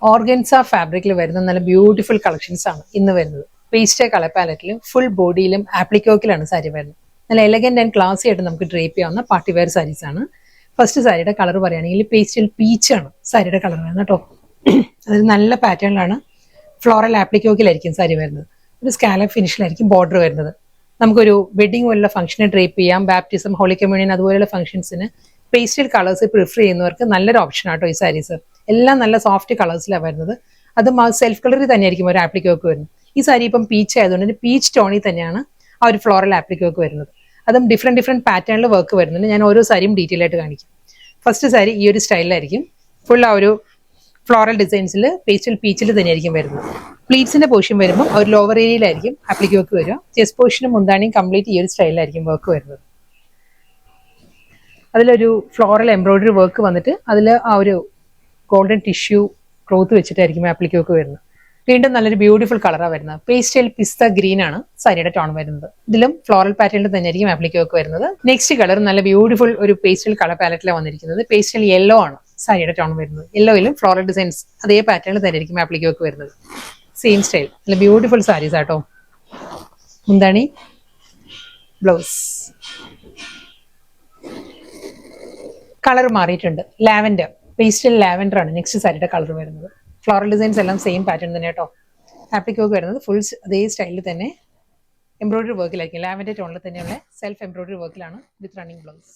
Organza ഫാബ്രിക്കിൽ വരുന്ന നല്ല ബ്യൂട്ടിഫുൾ കളക്ഷൻസ് ആണ് ഇന്ന് വരുന്നത്. പേസ്റ്റൽ കളർ പാലറ്റിലും ഫുൾ ബോഡിയിലും ആപ്ലിക്കോക്കിലാണ് സാരി വരുന്നത്. നല്ല എലഗന്റ് ആൻഡ് ക്ലാസി ആയിട്ട് നമുക്ക് ഡ്രേപ്പ് ചെയ്യാവുന്ന പാർട്ടി വെയർ സാരീസ് ആണ്. ഫസ്റ്റ് സാരിയുടെ കളർ പറയുകയാണെങ്കിൽ പേസ്റ്റൽ പീച്ച് ആണ് സാരിയുടെ കളർ വരുന്നത് കേട്ടോ. അതൊരു നല്ല പാറ്റേണിലാണ് ഫ്ലോറൽ ആപ്ലിക്കോക്കിലായിരിക്കും സാരി വരുന്നത്. ഒരു സ്കാലപ്പ് ഫിനിഷിലായിരിക്കും ബോർഡർ വരുന്നത്. നമുക്കൊരു വെഡിങ് പോലുള്ള ഫംഗ്ഷന് ഡ്രേപ്പ് ചെയ്യാം. ബാപ്റ്റിസം, ഹോളി കമ്മ്യൂണിയൻ അതുപോലെയുള്ള ഫംഗ്ഷൻസിന് പേസ്റ്റൽ കളേഴ്സ് പ്രിഫർ ചെയ്യുന്നവർക്ക് നല്ലൊരു ഓപ്ഷൻ ആട്ടോ ഈ സാരീസ്. എല്ലാം നല്ല സോഫ്റ്റ് കളേഴ്സിലാണ് വരുന്നത്. അതും ആ സെൽഫ് കളറിൽ തന്നെയായിരിക്കും ഒരു ആപ്ലിക്കോക്ക് വരുന്നത്. ഈ സാരി ഇപ്പം പീച്ച് ആയതുകൊണ്ട് പീച്ച് ടോണിൽ തന്നെയാണ് ആ ഒരു ഫ്ലോറൽ ആപ്ലിക്കോക്ക് വരുന്നത്. അതും ഡിഫറെന്റ് പാറ്റേണിൽ വർക്ക് വരുന്നുണ്ട്. ഞാൻ ഓരോ സാരിയും ഡീറ്റെയിൽ ആയിട്ട് കാണിക്കും. ഫസ്റ്റ് സാരി ഈ ഒരു സ്റ്റൈലിലായിരിക്കും. ഫുൾ ആ ഒരു ഫ്ലോറൽ ഡിസൈൻസിൽ പേസ്റ്റൽ പീച്ചിൽ തന്നെയായിരിക്കും വരുന്നത്. പ്ലീറ്റ്സിന്റെ പോർഷൻ വരുമ്പോൾ ഒരു ലോവർ ഏരിയയിലായിരിക്കും ആപ്ലിക്കോക്ക് വരിക. ചെസ്റ്റ് പോർഷനും മുന്താണിയും കംപ്ലീറ്റ് ഈ ഒരു സ്റ്റൈലിലായിരിക്കും വർക്ക് വരുന്നത്. അതിലൊരു ഫ്ലോറൽ എംബ്രോയിഡറി വർക്ക് വന്നിട്ട് അതിൽ ആ ഒരു ഗോൾഡൻ ടിഷ്യൂ ക്ലോത്ത് വെച്ചിട്ടായിരിക്കും ആപ്ലിക്കോക്ക് വരുന്നത്. വീണ്ടും നല്ലൊരു ബ്യൂട്ടിഫുൾ കളറാണ് വരുന്നത്. പേസ്റ്റൽ പിസ്ത ഗ്രീൻ ആണ് സാരിയുടെ ടോൺ വരുന്നത്. ഇതിലും ഫ്ലോറൽ പാറ്റേണിൽ തന്നെയായിരിക്കും ആപ്ലിക്കോക്ക് വരുന്നത്. നെക്സ്റ്റ് കളർ നല്ല ബ്യൂട്ടിഫുൾ ഒരു പേസ്റ്റൽ കളർ പാലറ്റിലാണ് വന്നിരിക്കുന്നത്. പേസ്റ്റൽ യെല്ലോ ആണ് സാരിയുടെ ടോൺ വരുന്നത്. യെല്ലോയിലും ഫ്ലോറൽ ഡിസൈൻസ് അതേ പാറ്റേണിൽ തന്നെയായിരിക്കും ആപ്ലിക്കോക്ക് വരുന്നത്. സെയിം സ്റ്റൈൽ നല്ല ബ്യൂട്ടിഫുൾ സാരീസ് ആട്ടോ. എന്താണ് ബ്ലൗസ് കളർ മാറിയിട്ടുണ്ട്. ലാവൻഡർ പേസ്റ്റൽ ലാവൻഡർ ആണ് നെക്സ്റ്റ് സാരിയുടെ കളർ വരുന്നത്. ഫ്ലോറൽ ഡിസൈൻസ് എല്ലാം സെയിം പാറ്റേൺ തന്നെ കേട്ടോ. ആപ്ലിക്കോക്ക് വരുന്നത് ഫുൾ അതേ സ്റ്റൈലിൽ തന്നെ എംബ്രോയിഡറി വർക്കിലായിരിക്കും. ലാവൻഡർ ടോണിൽ തന്നെയുള്ള സെൽഫ് എംബ്രോയിഡറി വർക്കിലാണ് വിത്ത് റണ്ണിങ് ബ്ലൗസ്.